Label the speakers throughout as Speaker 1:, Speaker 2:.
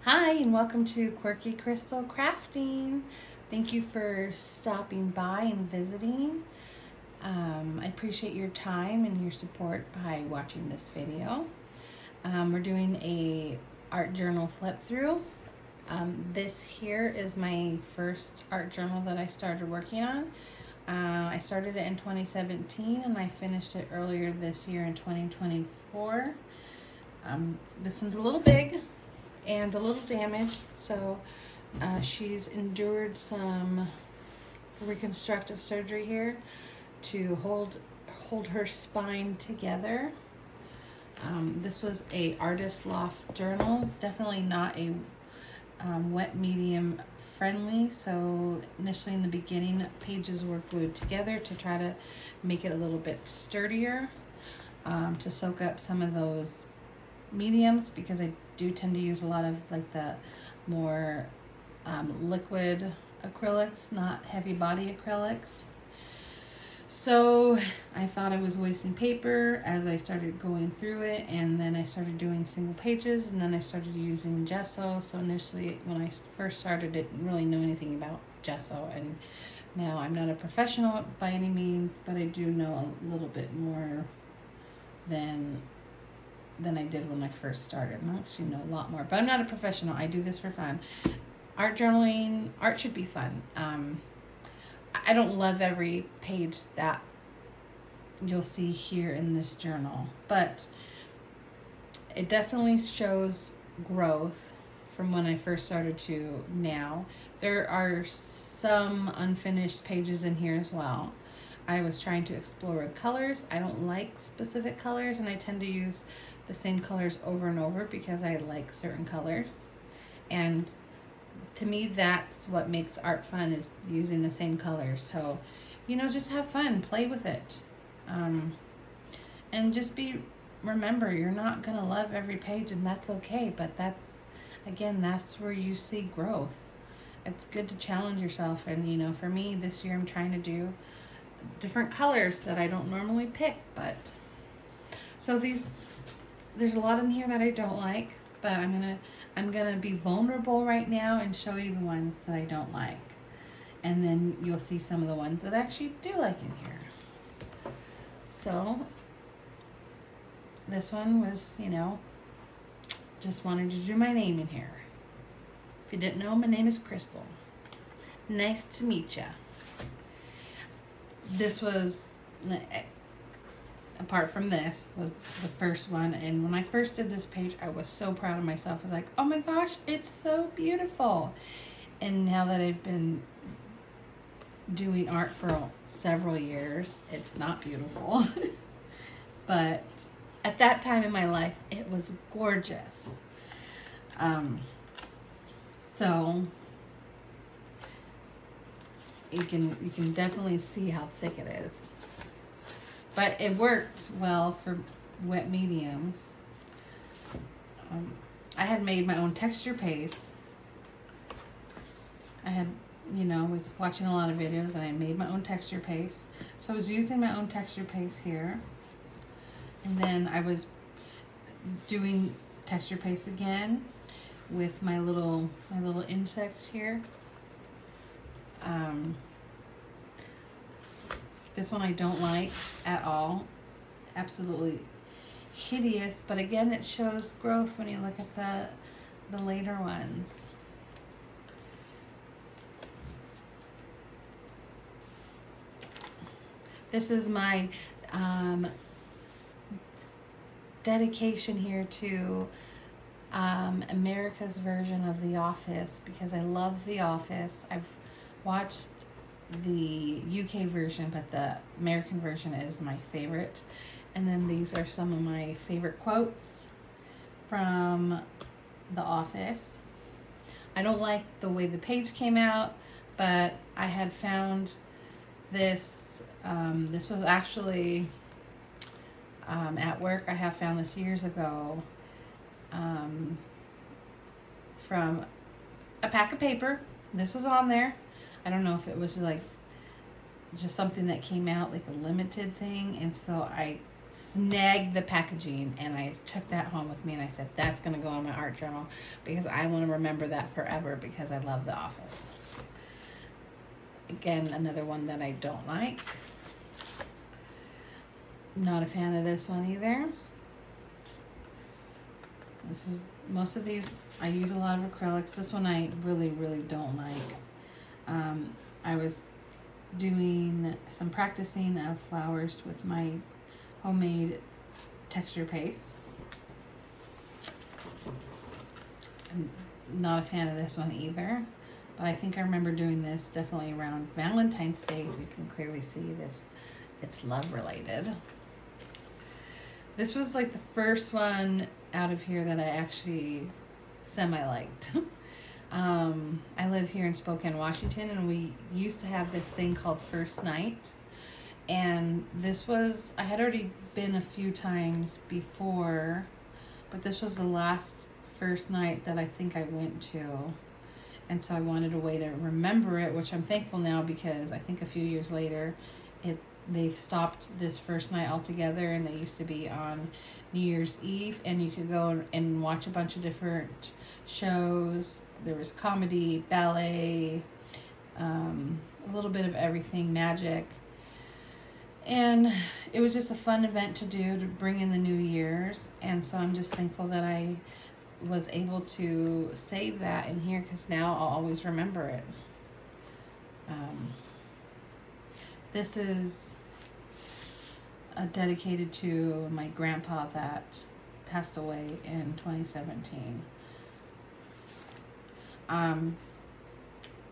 Speaker 1: Hi, and welcome to Quirky Crystal Crafting. Thank you for stopping by and visiting. I appreciate your time and your support by watching this video. We're doing a art journal flip through. This here is my first art journal that I started working on. I started it in 2017 and I finished it earlier this year in 2024. This one's a little big and a little damaged, so she's endured some reconstructive surgery here to hold her spine together. This was a artist loft journal, definitely not a wet medium friendly, so initially in the beginning pages were glued together to try to make it a little bit sturdier, to soak up some of those mediums, because I do tend to use a lot of like the more liquid acrylics, not heavy body acrylics. So I thought I was wasting paper as I started going through it, and then I started doing single pages, and then I started using gesso. So initially when I first started, I didn't really know anything about gesso, and now I'm not a professional by any means, but I do know a little bit more than I did when I first started. I actually know a lot more, but I'm not a professional. I do this for fun. Art journaling, art should be fun. I don't love every page that you'll see here in this journal, but it definitely shows growth from when I first started to now. There are some unfinished pages in here as well. I was trying to explore with colors. I don't like specific colors, and I tend to use the same colors over and over because I like certain colors. And to me, that's what makes art fun, is using the same colors. So, just have fun, play with it. And just remember, you're not going to love every page, and that's okay. But that's where you see growth. It's good to challenge yourself. And, for me, this year I'm trying to do different colors that I don't normally pick, but so there's a lot in here that I don't like, but I'm gonna be vulnerable right now and show you the ones that I don't like, and then you'll see some of the ones that I actually do like in here. So this one was, just wanted to do my name in here. If you didn't know, my name is Crystal. Nice to meet ya. This was, apart from this, was the first one, and when I first did this page, I was so proud of myself. I was like, oh my gosh, it's so beautiful. And now that I've been doing art for several years, it's not beautiful. But at that time in my life, it was gorgeous. So you can definitely see how thick it is. But it worked well for wet mediums. I had made my own texture paste. I had, was watching a lot of videos, and I made my own texture paste. So I was using my own texture paste here. And then I was doing texture paste again with my little insects here. This one I don't like at all. Absolutely hideous, but again, it shows growth when you look at the later ones. This is my dedication here to America's version of The Office, because I love The Office. I've watched the UK version, but the American version is my favorite. And then these are some of my favorite quotes from The Office. I don't like the way the page came out, but I had found this. This was actually at work. I have found this years ago from a pack of paper. This was on there. I don't know if it was like just something that came out, like a limited thing, and so I snagged the packaging and I took that home with me and I said, that's going to go in my art journal because I want to remember that forever because I love The Office. Again, another one that I don't like. Not a fan of this one either. This is, most of these, I use a lot of acrylics. This one I really, really don't like. I was doing some practicing of flowers with my homemade texture paste. I'm not a fan of this one either, but I think I remember doing this definitely around Valentine's Day, so you can clearly see this, it's love related. This was like the first one out of here that I actually semi-liked. I live here in Spokane, Washington, and we used to have this thing called First Night. And this was, I had already been a few times before, but this was the last first night that I think I went to. And so I wanted a way to remember it, which I'm thankful now because I think a few years later, they've stopped this first night altogether, and they used to be on New Year's Eve, and you could go and watch a bunch of different shows. There was comedy, ballet, a little bit of everything, magic. And it was just a fun event to do to bring in the New Year's. And so I'm just thankful that I was able to save that in here because now I'll always remember it. This is dedicated to my grandpa that passed away in 2017.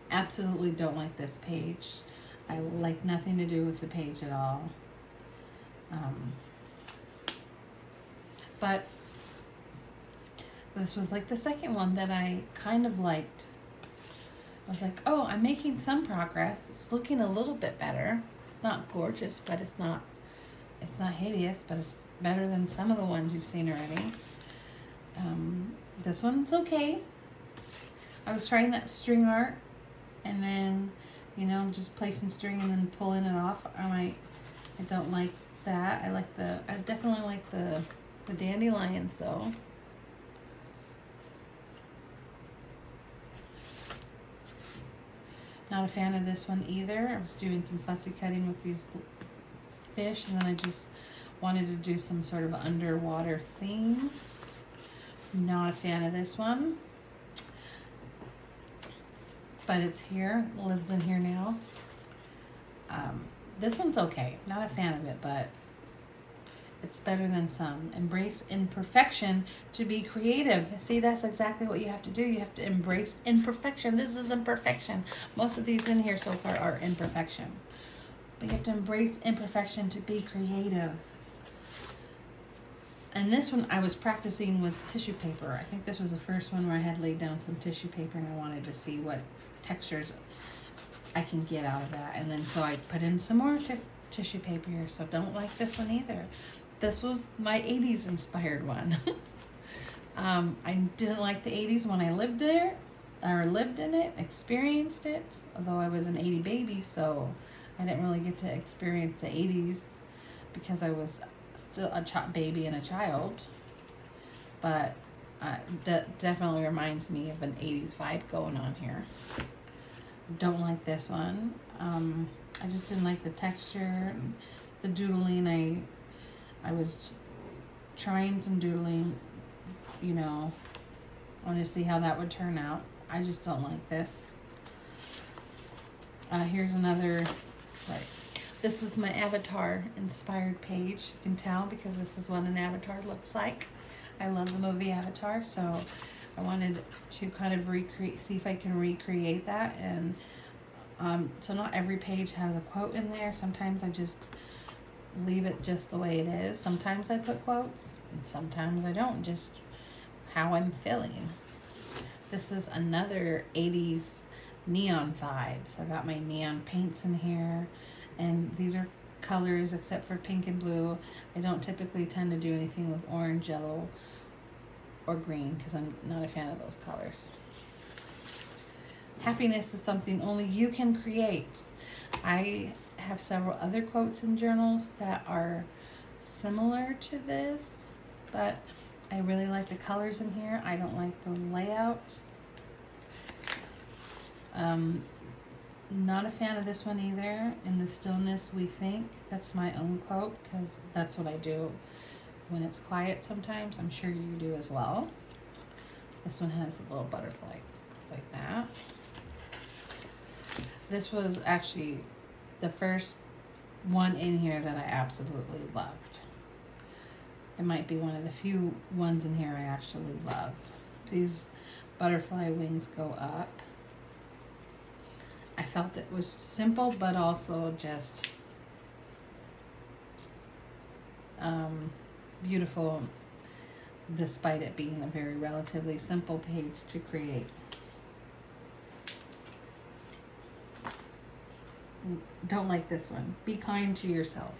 Speaker 1: Absolutely don't like this page. I like nothing to do with the page at all. But this was like the second one that I kind of liked. I was like, oh, I'm making some progress. It's looking a little bit better. It's not gorgeous, but it's not hideous, but it's better than some of the ones you've seen already. This one's okay. I was trying that string art, and then, just placing string and then pulling it off. I don't like that. I definitely like the dandelions though. Not a fan of this one either. I was doing some fussy cutting with these fish, and then I just wanted to do some sort of underwater theme. Not a fan of this one. But it's here, it lives in here now. This one's okay. Not a fan of it, but it's better than some. Embrace imperfection to be creative. See, that's exactly what you have to do. You have to embrace imperfection. This is imperfection. Most of these in here so far are imperfection. But you have to embrace imperfection to be creative. And this one I was practicing with tissue paper. I think this was the first one where I had laid down some tissue paper and I wanted to see what textures I can get out of that. And then so I put in some more tissue paper here. So don't like this one either. This was my 80s inspired one. I didn't like the 80s when I lived there, or lived in it, experienced it, although I was an 80 baby, so I didn't really get to experience the 80s because I was still a baby and a child. But that definitely reminds me of an 80s vibe going on here. Don't like this one. I just didn't like the texture, the doodling. I was trying some doodling, I want to see how that would turn out. I just don't like this. Here's another, this was my Avatar inspired page. You can tell because this is what an avatar looks like. I love the movie Avatar, so I wanted to kind of see if I can recreate that. And so not every page has a quote in there. Sometimes I just leave it just the way it is. Sometimes I put quotes, and sometimes I don't, just how I'm feeling. This is another 80s neon vibe. So I got my neon paints in here, and these are colors except for pink and blue. I don't typically tend to do anything with orange, yellow, or green because I'm not a fan of those colors. Happiness is something only you can create. I have several other quotes in journals that are similar to this, but I really like the colors in here. I don't like the layout. Not a fan of this one either. In the stillness we think. That's my own quote, because that's what I do when it's quiet sometimes. I'm sure you do as well. This one has a little butterfly. It's like that. This was actually the first one in here that I absolutely loved. It might be one of the few ones in here I actually love. These butterfly wings go up. I felt it was simple, but also just beautiful, despite it being a very relatively simple page to create. Don't like this one. Be kind to yourself.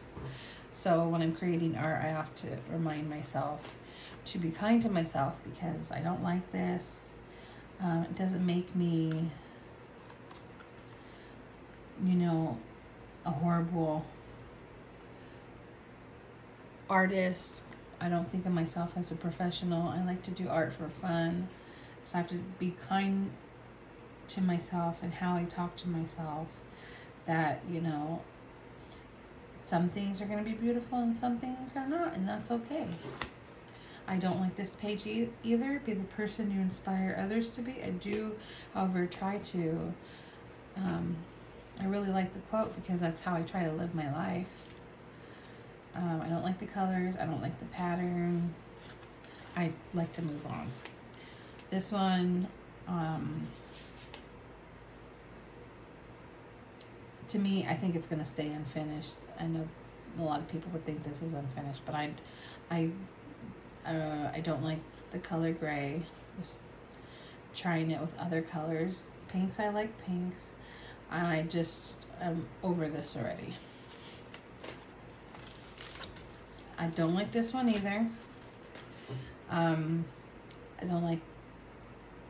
Speaker 1: So when I'm creating art, I have to remind myself to be kind to myself, because I don't like this. It doesn't make me, you know, a horrible artist. I don't think of myself as a professional. I like to do art for fun. So I have to be kind to myself and how I talk to myself, that, you know, some things are going to be beautiful and some things are not, and that's okay. I don't like this page either. Be the person you inspire others to be. I do, however, try to. I really like the quote because that's how I try to live my life. I don't like the colors. I don't like the pattern. I like to move on. This one, to me, I think it's going to stay unfinished. I know a lot of people would think this is unfinished, but I don't like the color gray. Just trying it with other colors. Pinks, I like pinks. And I just am over this already. I don't like this one either. I don't like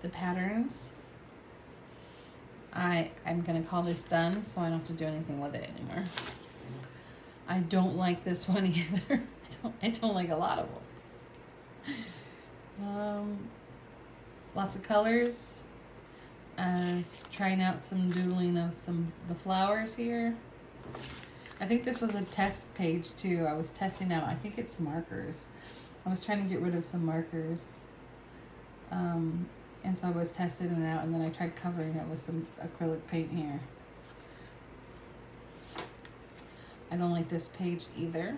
Speaker 1: the patterns. I'm going to call this done, so I don't have to do anything with it anymore. I don't like this one either. I don't like a lot of them. Lots of colors. Trying out some doodling of the flowers here. I think this was a test page too. I was testing out, I think it's markers. I was trying to get rid of some markers. And so I was testing it out, and then I tried covering it with some acrylic paint here. I don't like this page either.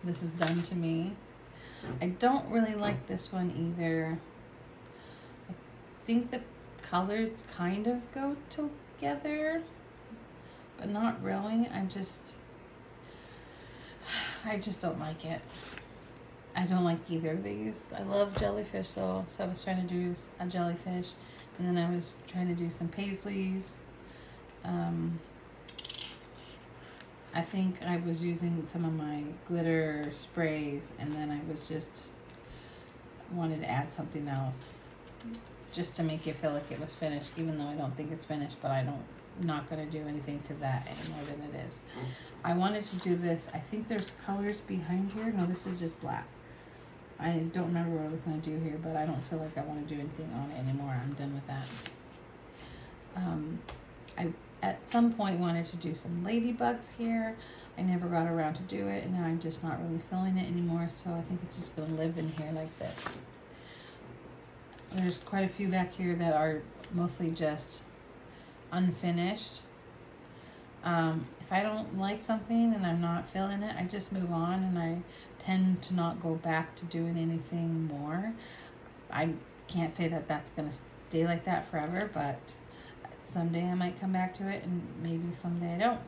Speaker 1: This is done to me. I don't really like this one either. I think the colors kind of go together, but not really. I just don't like it. I don't like either of these. I love jellyfish though, so I was trying to do a jellyfish, and then I was trying to do some paisleys. I think I was using some of my glitter sprays, and then I was just wanted to add something else just to make it feel like it was finished, even though I don't think it's finished, but I'm not going to do anything to that any more than it is. I wanted to do this. I think there's colors behind here. No, this is just black. I don't remember what I was going to do here, but I don't feel like I want to do anything on it anymore. I'm done with that. I at some point wanted to do some ladybugs here. I never got around to do it, and now I'm just not really feeling it anymore, so I think it's just going to live in here like this. There's quite a few back here that are mostly just unfinished. If I don't like something and I'm not feeling it, I just move on, and I tend to not go back to doing anything more. I can't say that that's going to stay like that forever, but someday I might come back to it, and maybe someday I don't.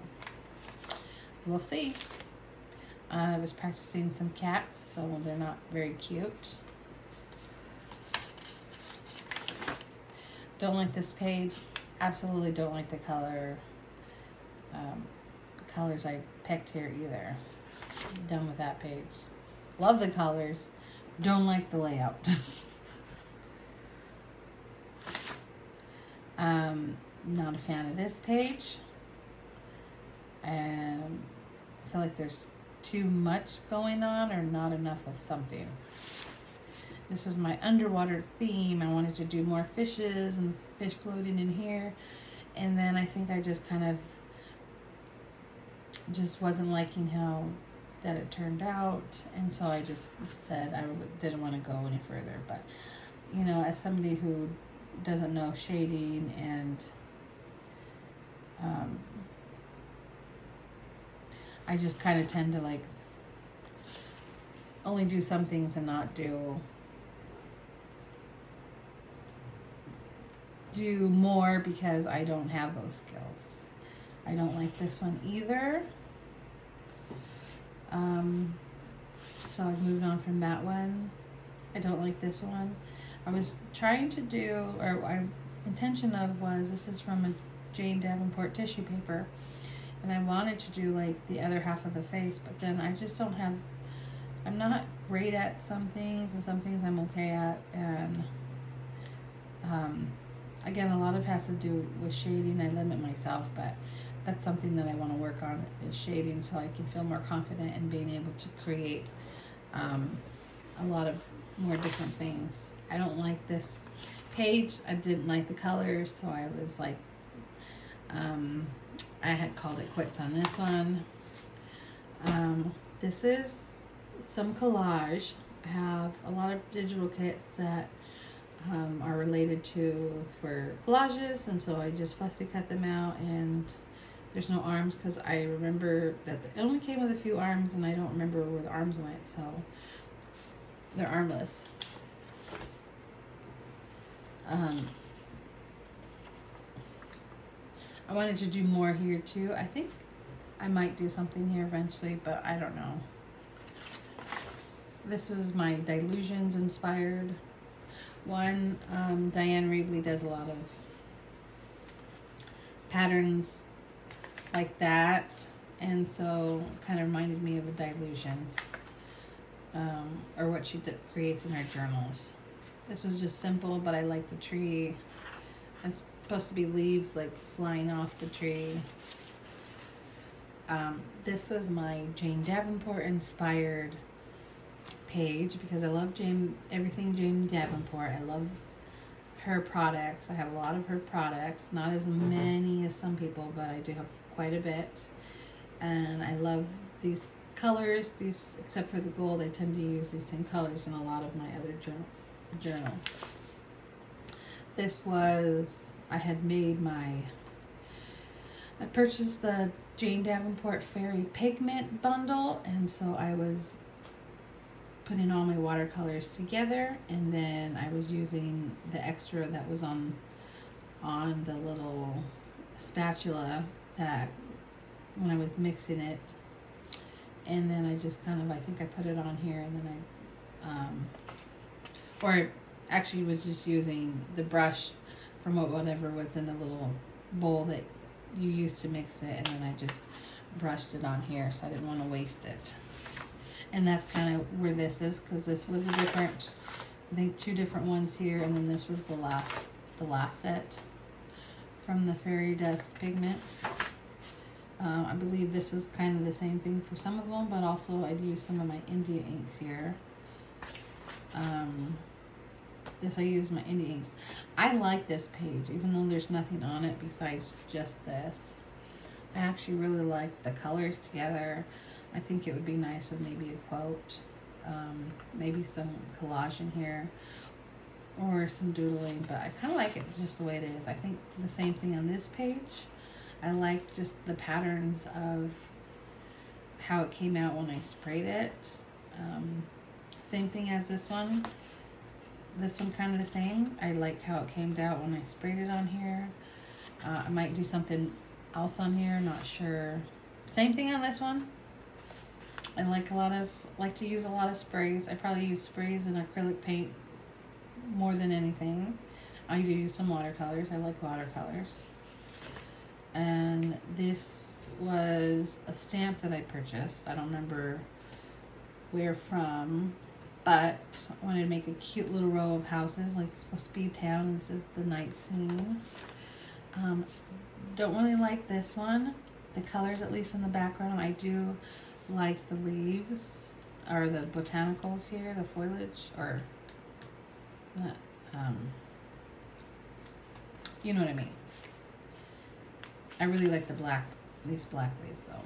Speaker 1: We'll see. I was practicing some cats, so they're not very cute. Don't like this page. Absolutely don't like the colors I picked here either. Done with that page. Love the colors. Don't like the layout. Not a fan of this page. I and I feel like there's too much going on or not enough of something. This was my underwater theme. I wanted to do more fishes and fish floating in here. And then I think I just kind of just wasn't liking how that it turned out. And so I just said I didn't want to go any further. But, you know, as somebody who doesn't know shading and I just kind of tend to like only do some things and not do more because I don't have those skills. I don't like this one either. So I've moved on from that one. I don't like this one. I was trying to do, or my intention of was, this is from a Jane Davenport tissue paper, and I wanted to do like the other half of the face, but then I just don't have, I'm not great at some things, and some things I'm okay at, and again, a lot of it has to do with shading. I limit myself, but that's something that I want to work on, is shading, so I can feel more confident in being able to create a lot of more different things. I don't like this page. I didn't like the colors, so I was like, I had called it quits on this one. This is some collage. I have a lot of digital kits that are related to for collages, and so I just fussy cut them out, and there's no arms because I remember that it only came with a few arms, and I don't remember where the arms went, so they're armless. I wanted to do more here too. I think I might do something here eventually, but I don't know. This was my Dilutions inspired one. Diane Reevely does a lot of patterns like that, and so kind of reminded me of a Dilutions, or what she creates in her journals. This was just simple, but I like the tree. It's supposed to be leaves like flying off the tree. This is my Jane Davenport inspired page because I love everything Jane Davenport. I love her products. I have a lot of her products, not as many as some people, but I do have quite a bit. And I love these colors, these, except for the gold, I tend to use these same colors in a lot of my other journals. This was, I purchased the Jane Davenport Fairy Pigment bundle, and so I was putting all my watercolors together, and then I was using the extra that was on the little spatula that when I was mixing it, and then I just kind of, I think I put it on here, and then or actually was just using the brush from whatever was in the little bowl that you used to mix it, and then I just brushed it on here, so I didn't want to waste it. And that's kind of where this is, because this was a different, I think 2 different ones here, and then this was the last set from the Fairy Dust Pigments. I believe this was kind of the same thing for some of them, but also I'd use some of my India inks here. This I use my India inks. I like this page, even though there's nothing on it besides just this. I actually really like the colors together. I think it would be nice with maybe a quote, maybe some collage in here, or some doodling, but I kind of like it just the way it is. I think the same thing on this page. I like just the patterns of how it came out when I sprayed it. Same thing as this one. This one kind of the same. I like how it came out when I sprayed it on here. I might do something else on here, not sure. Same thing on this one. I like to use a lot of sprays. I probably use sprays and acrylic paint more than anything. I do use some watercolors. I like watercolors. And this was a stamp that I purchased. I don't remember where from, but I wanted to make a cute little row of houses, like it's supposed to be a town, and this is the night scene. Don't really like this one. the colors, at least in the background. I do like the leaves, or the botanicals here, the foliage, or you know what I mean. I really like these black leaves though.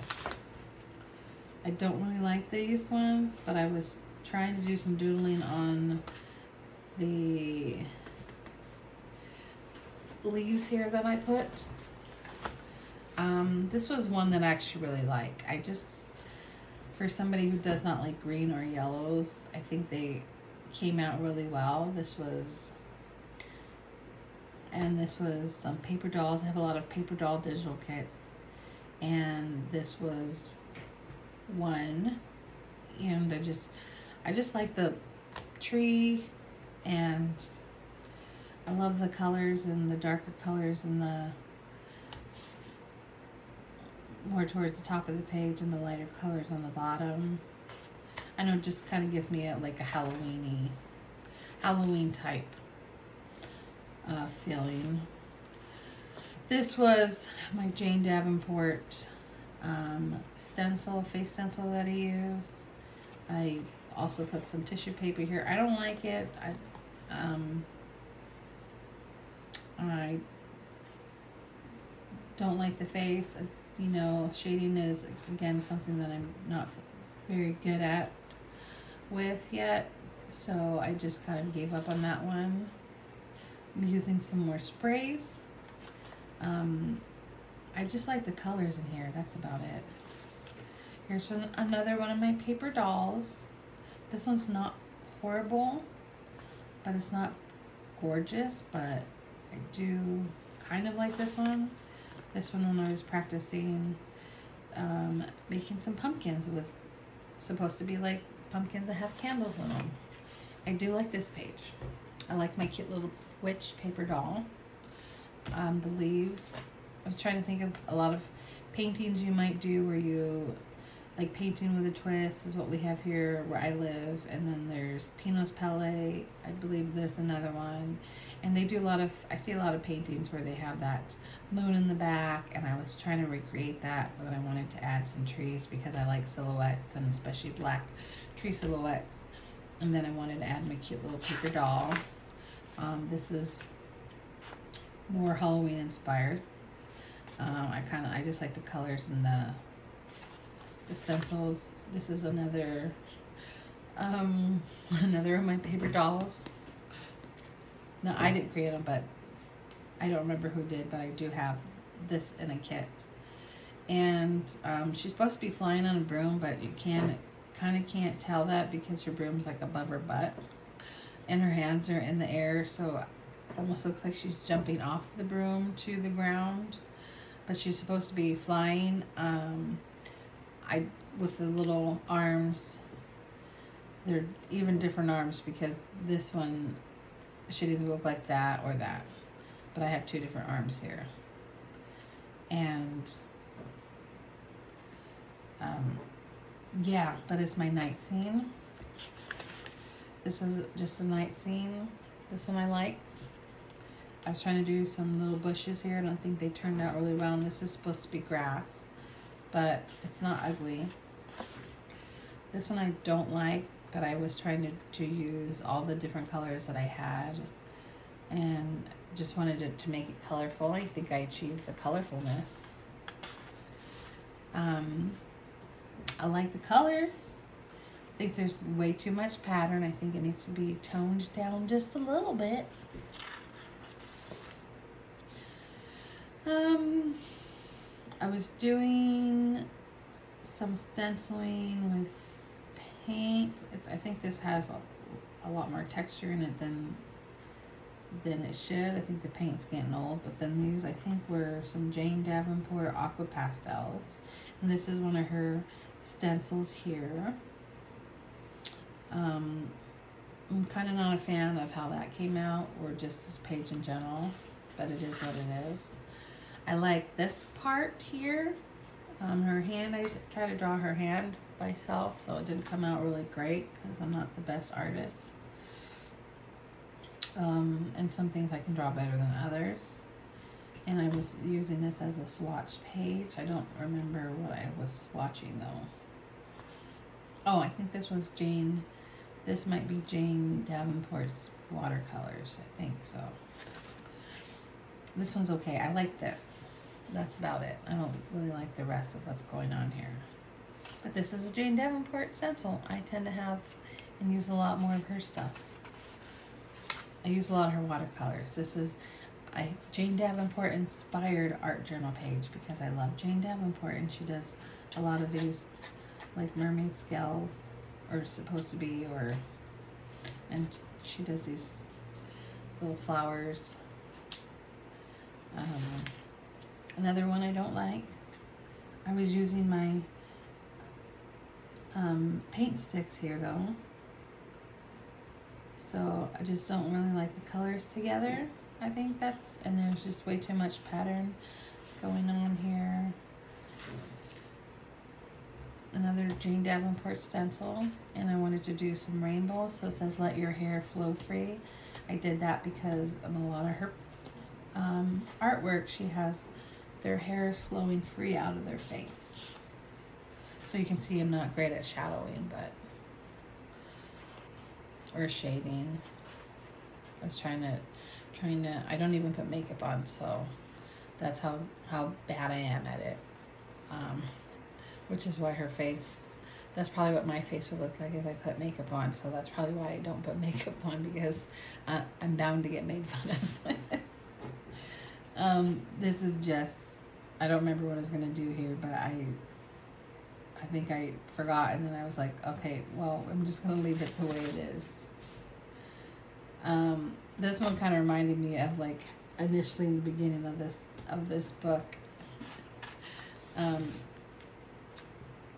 Speaker 1: I don't really like these ones, but I was trying to do some doodling on the leaves here that I put. This was one that I actually really like. I just, for somebody who does not like green or yellows, I think they came out really well. This was some paper dolls. I have a lot of paper doll digital kits, and this was one, and I just like the tree, and I love the colors and the darker colors and the more towards the top of the page and the lighter colors on the bottom. I know it just kind of gives me like a Halloween type feeling. This was my Jane Davenport face stencil that I use. I also put some tissue paper here. I don't like it. I don't like the face. You know, shading is, again, something that I'm not very good at with yet. So I just kind of gave up on that one. I'm using some more sprays. I just like the colors in here. That's about it. Here's another one of my paper dolls. This one's not horrible, but it's not gorgeous, but I do kind of like this one. This one, when I was practicing making some pumpkins with, supposed to be like pumpkins that have candles in them. I do like this page. I like my cute little witch paper doll. The leaves. I was trying to think of a lot of paintings you might do where you, like painting with a twist is what we have here where I live. And then there's Pinot's Palette. I believe this another one. And they do I see a lot of paintings where they have that moon in the back. And I was trying to recreate that, but then I wanted to add some trees because I like silhouettes, and especially black tree silhouettes. And then I wanted to add my cute little paper doll. This is more Halloween inspired. I just like the colors and the stencils. This is another of my paper dolls. No, I didn't create them, but I don't remember who did, but I do have this in a kit. And she's supposed to be flying on a broom, but you kind of can't tell that because her broom's like above her butt and her hands are in the air, so it almost looks like she's jumping off the broom to the ground, but she's supposed to be flying. With the little arms, they're even different arms because this one should either look like that or that, but I have two different arms here. And yeah, but it's my night scene. This is just a night scene. This one I like. I was trying to do some little bushes here, and I think they turned out really well. And this is supposed to be grass, but it's not ugly. This one I don't like, but I was trying to use all the different colors that I had, and just wanted to make it colorful. I think I achieved the colorfulness. I like the colors. I think there's way too much pattern. I think it needs to be toned down just a little bit. I was doing some stenciling with paint. I think this has a lot more texture in it than it should. I think the paint's getting old, but then these I think were some Jane Davenport Aqua Pastels, and this is one of her stencils here. I'm kind of not a fan of how that came out, or just this page in general, but it is what it is. I like this part here. Her hand, I tried to draw her hand myself, so it didn't come out really great because I'm not the best artist. And some things I can draw better than others. And I was using this as a swatch page. I don't remember what I was swatching though. Oh, I think this was Jane. This might be Jane Davenport's watercolors. I think so. This one's okay. I like this. That's about it. I don't really like the rest of what's going on here. But this is a Jane Davenport stencil. I tend to have and use a lot more of her stuff. I use a lot of her watercolors. This is a Jane Davenport inspired art journal page because I love Jane Davenport, and she does a lot of these like mermaid scales, or supposed to be, and she does these little flowers. Another one I don't like, I was using my paint sticks here though, so I just don't really like the colors together. I think that's, and there's just way too much pattern going on here. Another Jane Davenport stencil, and I wanted to do some rainbows, so it says let your hair flow free. I did that because in a lot of her artwork, she has their hair is flowing free out of their face. So you can see I'm not great at shadowing, or shading. I was trying to, I don't even put makeup on, so that's how bad I am at it. Which is why her face, that's probably what my face would look like if I put makeup on, so that's probably why I don't put makeup on, because I'm bound to get made fun of. This is just, I don't remember what I was going to do here, but I think I forgot, and then I was like, okay, well, I'm just going to leave it the way it is. This one kind of reminded me of like initially in the beginning of this book.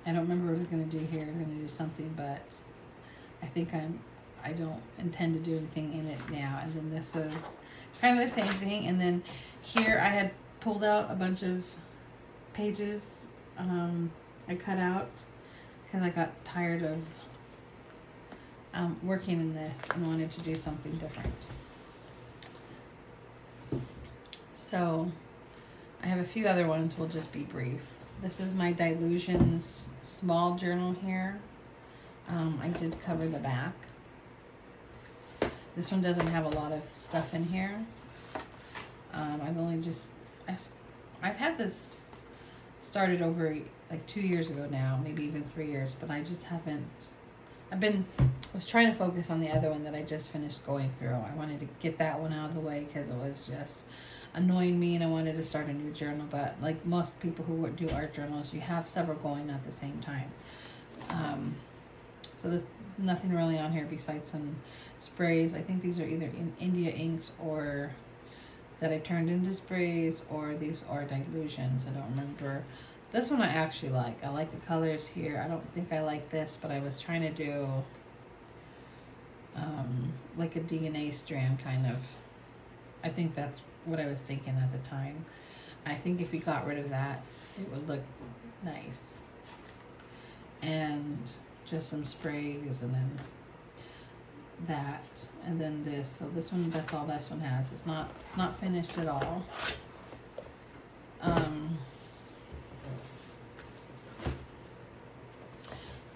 Speaker 1: I don't remember what I was going to do here. I was going to do something, but I think I don't intend to do anything in it now. And then this is kind of the same thing. And then here I had pulled out a bunch of pages I cut out because I got tired of working in this and wanted to do something different. So I have a few other ones. Will just be brief. This is my Dylusions small journal here. I did cover the back. This one doesn't have a lot of stuff in here. I've had this started over like 2 years ago now, maybe even 3 years, but I just haven't. Was trying to focus on the other one that I just finished going through. I wanted to get that one out of the way because it was just annoying me, and I wanted to start a new journal. But like most people who would do art journals, you have several going at the same time. So there's nothing really on here besides some sprays. I think these are either in India inks or that I turned into sprays, or these are Dylusions. I don't remember. This one I actually like. I like the colors here. I don't think I like this, but I was trying to do like a DNA strand kind of. I think that's what I was thinking at the time. I think if we got rid of that, it would look nice. And just some sprays, and then that, and then this. So this one, that's all this one has. It's not finished at all.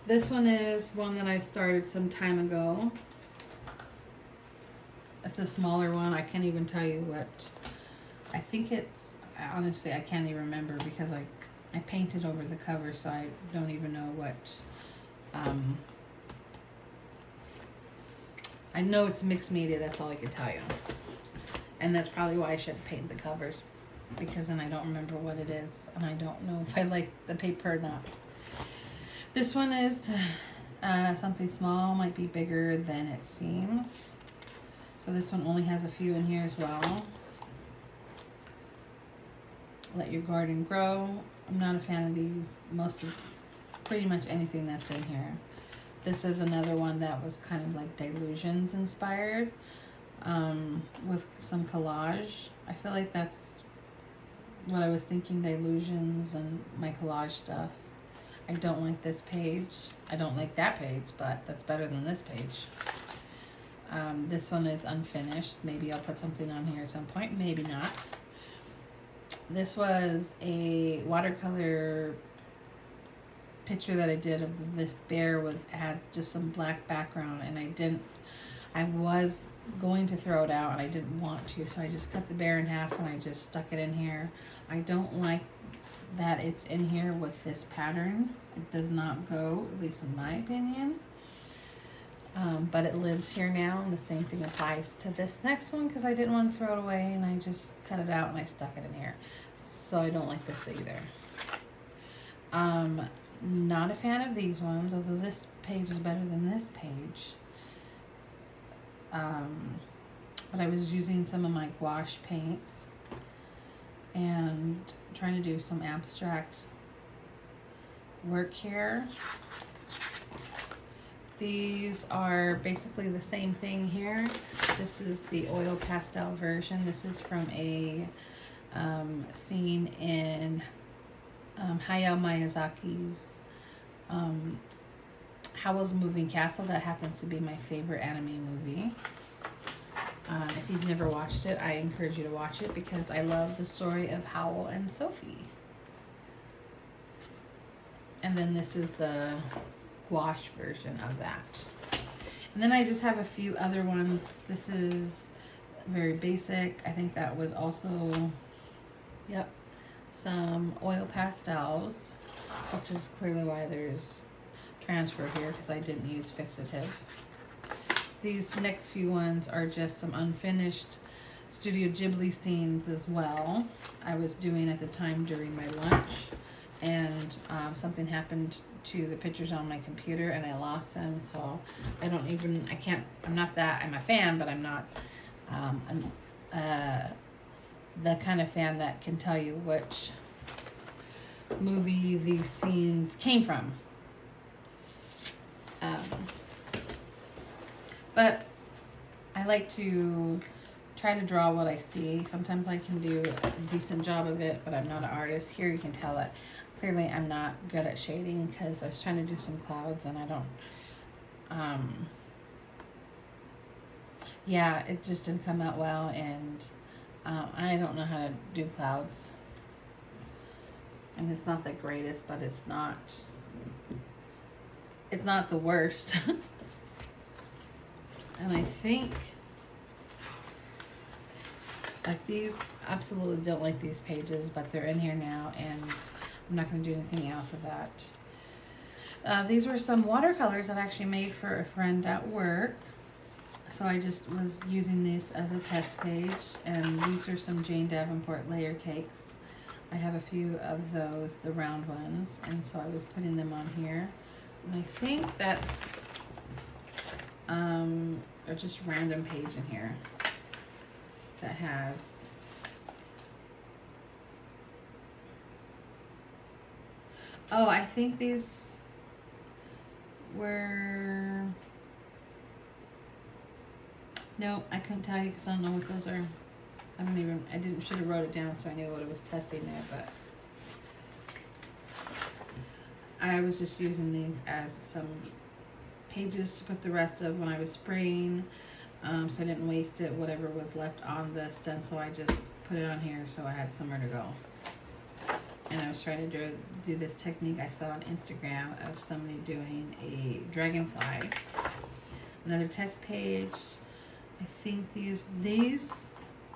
Speaker 1: This one is one that I started some time ago. It's a smaller one. I can't even tell you what. I think it's, honestly, I can't even remember because I painted over the cover, so I don't even know what. I know it's mixed media, that's all I can tell you. And that's probably why I shouldn't paint the covers, because then I don't remember what it is, and I don't know if I like the paper or not. This one is something small, might be bigger than it seems. So this one only has a few in here as well. Let your garden grow. I'm not a fan of these. Pretty much anything that's in here. This is another one that was kind of like Dylusions inspired, with some collage. I feel like that's what I was thinking, Dylusions and my collage stuff. I don't like this page. I don't like that page, but that's better than this page. This one is unfinished. Maybe I'll put something on here at some point. Maybe not. This was a watercolor picture that I did of this bear with had just some black background, and I was going to throw it out and I didn't want to, so I just cut the bear in half and I just stuck it in here. I don't like that it's in here with this pattern. It does not go, at least in my opinion. But it lives here now, and the same thing applies to this next one because I didn't want to throw it away, and I just cut it out and I stuck it in here. So I don't like this either. Not a fan of these ones, although this page is better than this page. But I was using some of my gouache paints and trying to do some abstract work here. These are basically the same thing here. This is the oil pastel version. This is from a scene in Hayao Miyazaki's Howl's Moving Castle. That happens to be my favorite anime movie. If you've never watched it, I encourage you to watch it because I love the story of Howl and Sophie. And then this is the gouache version of that. And then I just have a few other ones. This is very basic. I think that was also, yep, some oil pastels, which is clearly why there's transfer here because I didn't use fixative. These next few ones are just some unfinished Studio Ghibli scenes as well. I was doing at the time during my lunch, and something happened to the pictures on my computer and I lost them, so I'm not that, I'm a fan, but I'm not the kind of fan that can tell you which movie these scenes came from. But I like to try to draw what I see. Sometimes I can do a decent job of it, but I'm not an artist. Here you can tell that clearly I'm not good at shading because I was trying to do some clouds and I don't, yeah, it just didn't come out well, and I don't know how to do clouds. And it's not the greatest, but it's not the worst. And I think, like, these, absolutely don't like these pages, but they're in here now, and I'm not going to do anything else with that. These were some watercolors that I actually made for a friend at work. So I just was using these as a test page, and these are some Jane Davenport layer cakes. I have a few of those, the round ones, and so I was putting them on here. And I think that's a just random page in here that has I think these were, no, I couldn't tell you because I don't know what those are. Should have wrote it down so I knew what it was testing there, but I was just using these as some pages to put the rest of when I was spraying, so I didn't waste it. Whatever was left on the stencil, I just put it on here so I had somewhere to go. And I was trying to do this technique I saw on Instagram of somebody doing a dragonfly. Another test page. I think these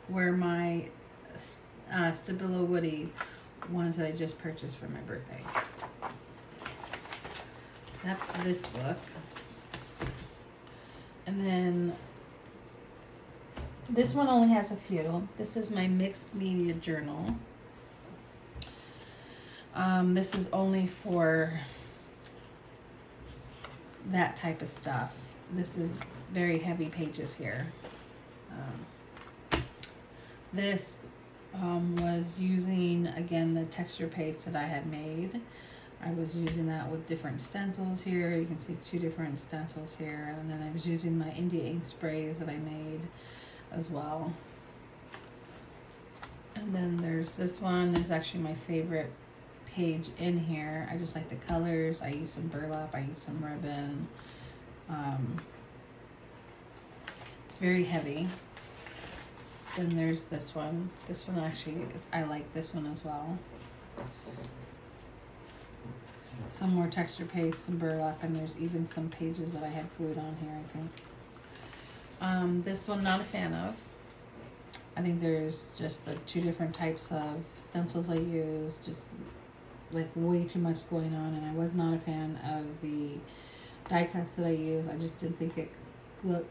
Speaker 1: were my Stabilo Woody ones that I just purchased for my birthday. That's this book. And then this one only has a few. This is my mixed media journal. This is only for that type of stuff. This is very heavy pages here. This was using, again, the texture paste that I had made. I was using that with different stencils here. You can see 2 different stencils here. And then I was using my India ink sprays that I made as well. And then there's this one. This is actually my favorite page in here. I just like the colors. I use some burlap. I use some ribbon. It's very heavy. Then there's this one. This one actually is, I like this one as well. Some more texture paste, some burlap, and there's even some pages that I had glued on here, I think. This one, not a fan of. I think there's just the two different types of stencils I use, just like way too much going on, and I was not a fan of the die cuts that I use. I just didn't think it went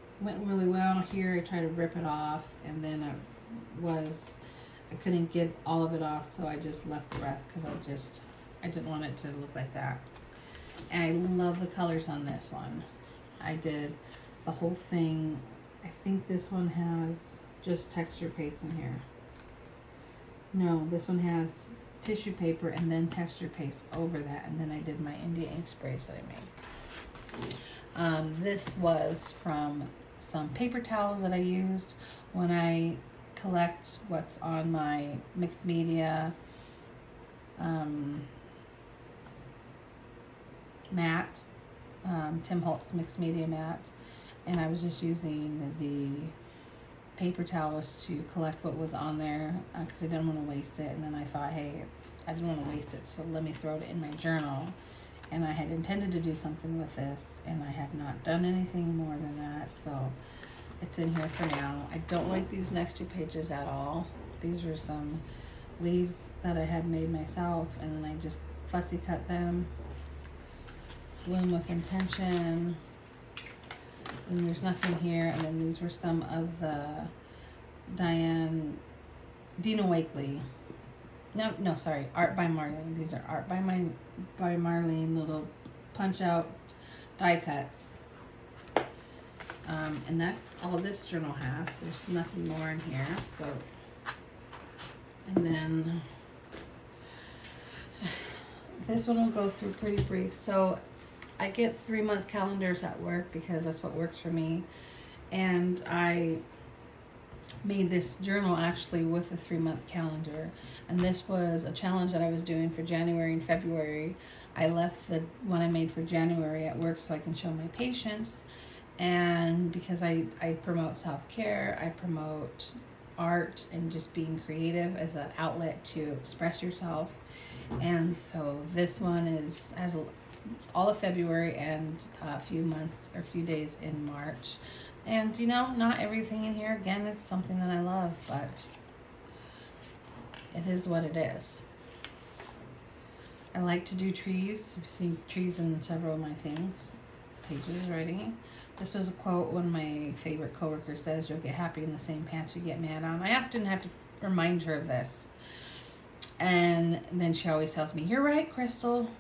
Speaker 1: really well here. I tried to rip it off, and then I couldn't get all of it off, so I just left the rest because I didn't want it to look like that. And I love the colors on this one. I did the whole thing. I think this one has just texture paste in here. No, this one has tissue paper and then texture paste over that, and then I did my India ink sprays that I made. This was from some paper towels that I used when I collect what's on my mixed media mat, Tim Holtz mixed media mat, and I was just using the paper towels to collect what was on there because I didn't want to waste it. And then I thought, hey, I didn't want to waste it, so let me throw it in my journal. And I had intended to do something with this, and I have not done anything more than that, so it's in here for now. I don't like these next two pages at all. These were some leaves that I had made myself, and then I just fussy cut them. Bloom with Intention, and there's nothing here. And then these were some of the Dina Wakley. No, sorry, Art by Marlene. These are Art by Marlene little punch out die cuts. And that's all this journal has. There's nothing more in here. So, and then this one will go through pretty brief. So I get 3-month calendars at work because that's what works for me. And I made this journal actually with a 3-month calendar. And this was a challenge that I was doing for January and February. I left the one I made for January at work so I can show my patients. And because I promote self-care, I promote art and just being creative as an outlet to express yourself. And so this one has all of February and a few months or a few days in March. And not everything in here again is something that I love, but it is what it is. I like to do trees. You've seen trees in several of my pages already. This was a quote one of my favorite coworkers says, "You'll get happy in the same pants you get mad on." I often have to remind her of this. And then she always tells me, "You're right, Crystal."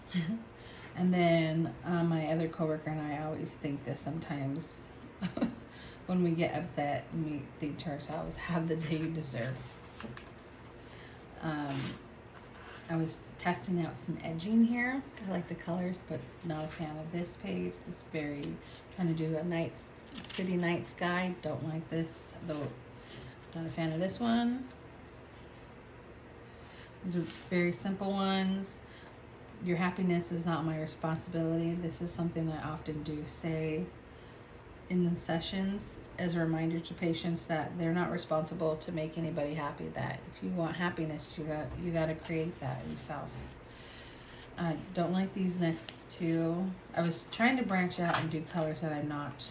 Speaker 1: And then my other coworker and I always think this sometimes when we get upset and we think to ourselves, "Have the day you deserve." I was testing out some edging here. I like the colors, but not a fan of this page. Just trying to do a city night sky. Don't like this, though. Not a fan of this one. These are very simple ones. Your happiness is not my responsibility. This is something I often do say in the sessions as a reminder to patients that they're not responsible to make anybody happy. That if you want happiness, you got to create that yourself. I don't like these next two. I was trying to branch out and do colors that I'm not,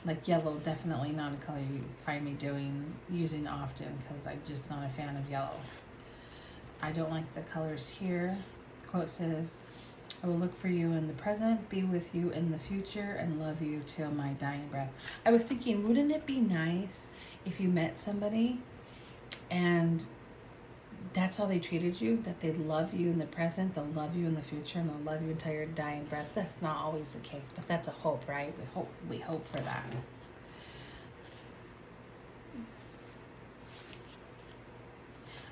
Speaker 1: like yellow, definitely not a color you find me using often because I'm just not a fan of yellow. I don't like the colors here. The quote says, "I will look for you in the present, be with you in the future, and love you till my dying breath." I was thinking, wouldn't it be nice if you met somebody and that's how they treated you, that they'd love you in the present, they'll love you in the future, and they'll love you until your dying breath? That's not always the case, but that's a hope, right? We hope for that.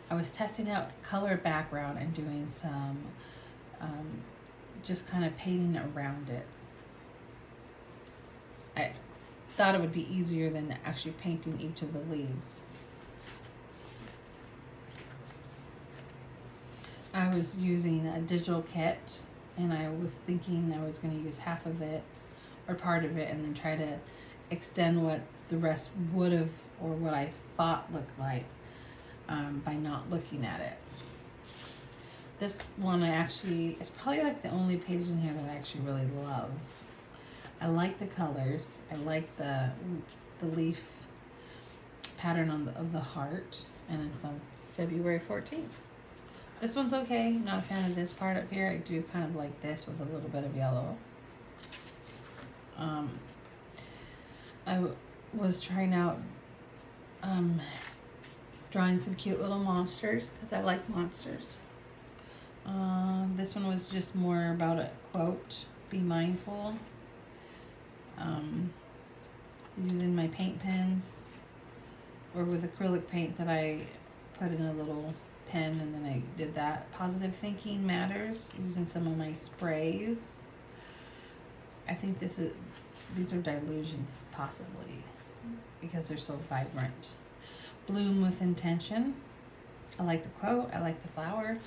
Speaker 1: I was testing out color background and doing some just kind of painting around it. I thought it would be easier than actually painting each of the leaves. I was using a digital kit, and I was thinking I was going to use half of it or part of it and then try to extend what the rest would have, or what I thought looked like, by not looking at it. This one it's probably like the only page in here that I actually really love. I like the colors. I like the leaf pattern of the heart, and it's on February 14th. This one's okay. Not a fan of this part up here. I do kind of like this with a little bit of yellow. I was trying out drawing some cute little monsters because I like monsters. This one was just more about a quote, be mindful. Using my paint pens, or with acrylic paint that I put in a little pen, and then I did that. Positive thinking matters, using some of my sprays. I think these are delusions, possibly, because they're so vibrant. Bloom with intention. I like the quote. I like the flower.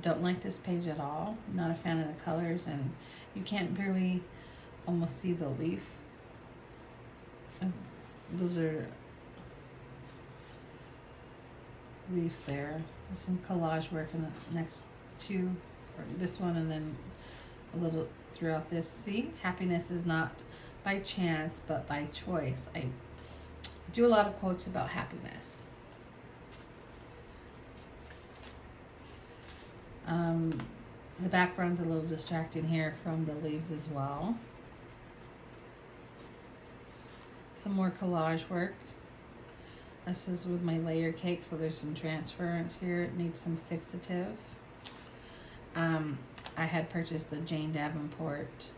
Speaker 1: Don't like this page at all. Not a fan of the colors, and you can't barely almost see the leaf. Those are leaves there. There's some collage work in the next two, or this one, and then a little throughout this. See, happiness is not by chance, but by choice. I do a lot of quotes about happiness. The background's a little distracting here from the leaves as well. Some more collage work. This is with my layer cake, so there's some transference here. It needs some fixative. I had purchased the Jane Davenport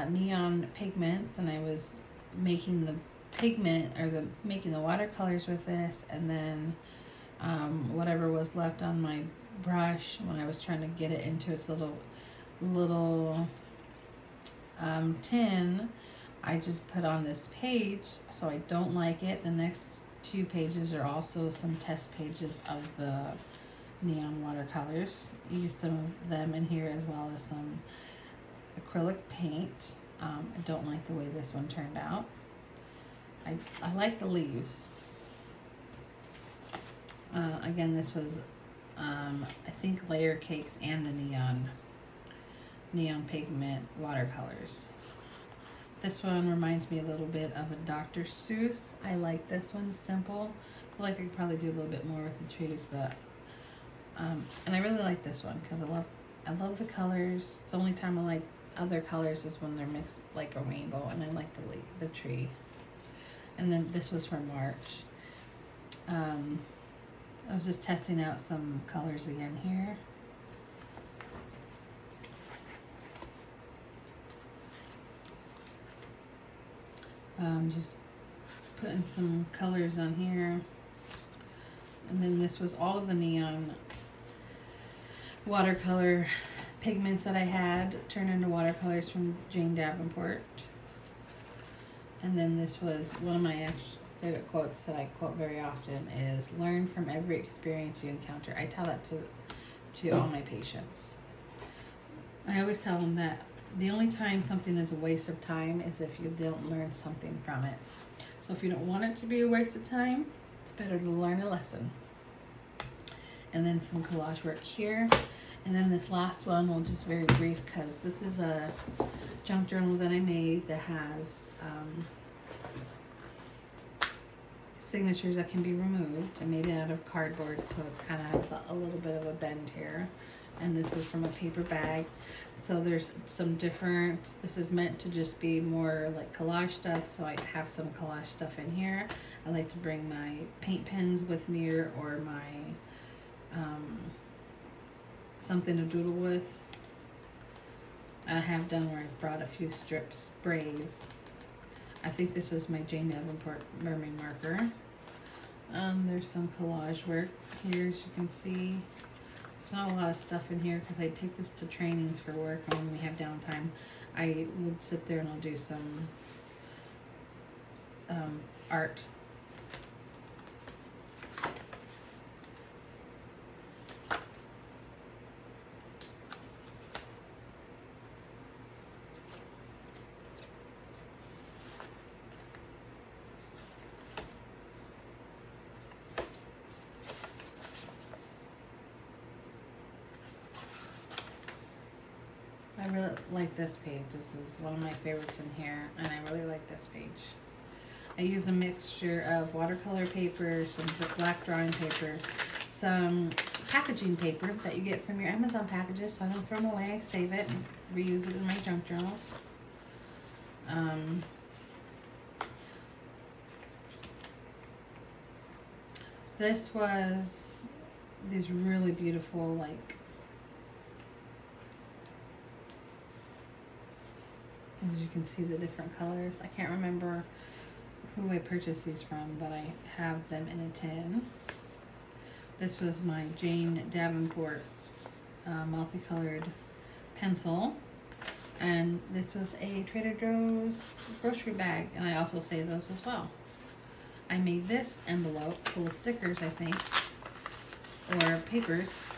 Speaker 1: neon pigments, and I was making the pigment, or making the watercolors with this, and then whatever was left on my brush when I was trying to get it into its little tin, I just put on this page, so I don't like it. The next two pages are also some test pages of the neon watercolors. Used some of them in here, as well as some acrylic paint. I don't like the way this one turned out. I like the leaves. Again, this was I think layer cakes and the neon pigment watercolors. This one reminds me a little bit of a Dr. Seuss. I like this one, simple. I feel like I could probably do a little bit more with the trees, but and I really like this one because I love the colors. It's the only time I like other colors is when they're mixed like a rainbow, and I like the tree. And then this was from March. I was just testing out some colors again here. Just putting some colors on here. And then this was all of the neon watercolor pigments that I had turned into watercolors from Jane Davenport. And then this was one of my favorite quotes that I quote very often is, learn from every experience you encounter. I tell that to all my patients. I always tell them that the only time something is a waste of time is if you don't learn something from it. So if you don't want it to be a waste of time, it's better to learn a lesson. And then some collage work here. And then this last one, well, just very brief, because this is a junk journal that I made that has signatures that can be removed. I made it out of cardboard, so it's kind of has a little bit of a bend here. And this is from a paper bag. So there's some different, this is meant to just be more like collage stuff, so I have some collage stuff in here. I like to bring my paint pens with me, or my something to doodle with. I have done where I've brought a few strip sprays. I think this was my Jane Davenport mermaid marker. There's some collage work here, as you can see. There's not a lot of stuff in here because I take this to trainings for work, and when we have downtime, I will sit there and I'll do some art. like this page. This is one of my favorites in here, and I really like this page. I use a mixture of watercolor paper, some black drawing paper, some packaging paper that you get from your Amazon packages, so I don't throw them away. I save it and reuse it in my junk journals. This was these really beautiful, like, as you can see the different colors. I can't remember who I purchased these from, but I have them in a tin. This was my Jane Davenport multicolored pencil, and this was a Trader Joe's grocery bag, and I also save those as well. I made this envelope full of stickers, I think, or papers,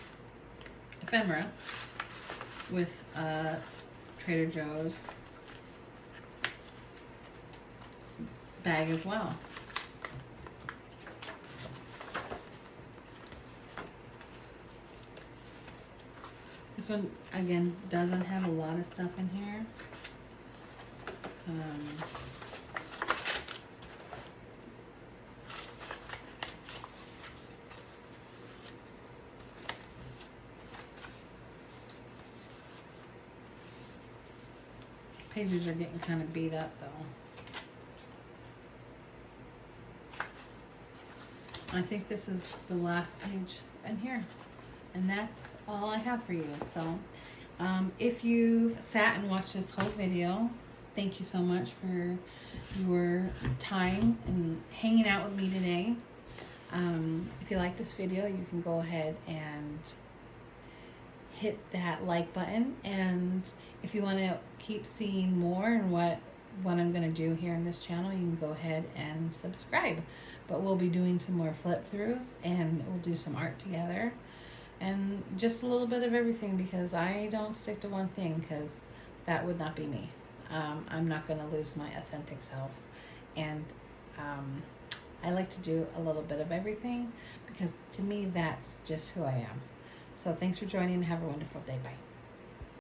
Speaker 1: ephemera, with Trader Joe's bag as well. This one, again, doesn't have a lot of stuff in here. Pages are getting kind of beat up though. I think this is the last page in here. And that's all I have for you. So if you've sat and watched this whole video, thank you so much for your time and hanging out with me today. If you like this video, you can go ahead and hit that like button. And if you want to keep seeing more and what I'm going to do here in this channel, you can go ahead and subscribe. But we'll be doing some more flip throughs, and we'll do some art together. And just a little bit of everything, because I don't stick to one thing, because that would not be me. I'm not going to lose my authentic self. And I like to do a little bit of everything, because to me that's just who I am. So thanks for joining, and have a wonderful day. Bye.